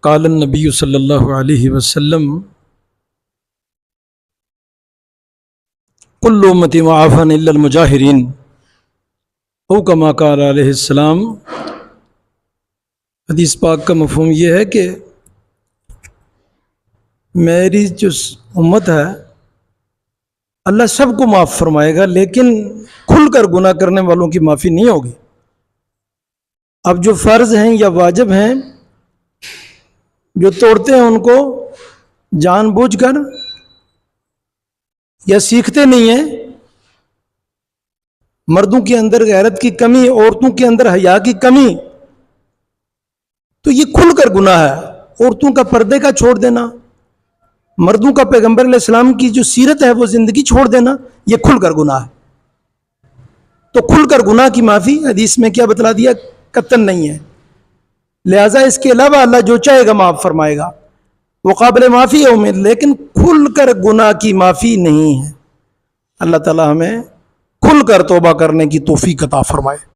قال النبی صلی اللہ علیہ وسلم کل امتی معافن الا المجاہرین او کما قال علیہ السلام۔ حدیث پاک کا مفہوم یہ ہے کہ میری جو امت ہے اللہ سب کو معاف فرمائے گا، لیکن کھل کر گناہ کرنے والوں کی معافی نہیں ہوگی۔ اب جو فرض ہیں یا واجب ہیں جو توڑتے ہیں ان کو جان بوجھ کر یا سیکھتے نہیں ہیں، مردوں کے اندر غیرت کی کمی، عورتوں کے اندر حیا کی کمی، تو یہ کھل کر گناہ ہے۔ عورتوں کا پردے کا چھوڑ دینا، مردوں کا پیغمبر علیہ السلام کی جو سیرت ہے وہ زندگی چھوڑ دینا، یہ کھل کر گناہ ہے۔ تو کھل کر گناہ کی معافی حدیث میں کیا بتلا دیا؟ قطعاً نہیں ہے۔ لہٰذا اس کے علاوہ اللہ جو چاہے گا معاف فرمائے گا، وہ قابل معافی ہے امید، لیکن کھل کر گناہ کی معافی نہیں ہے۔ اللہ تعالی ہمیں کھل کر توبہ کرنے کی توفیق عطا فرمائے۔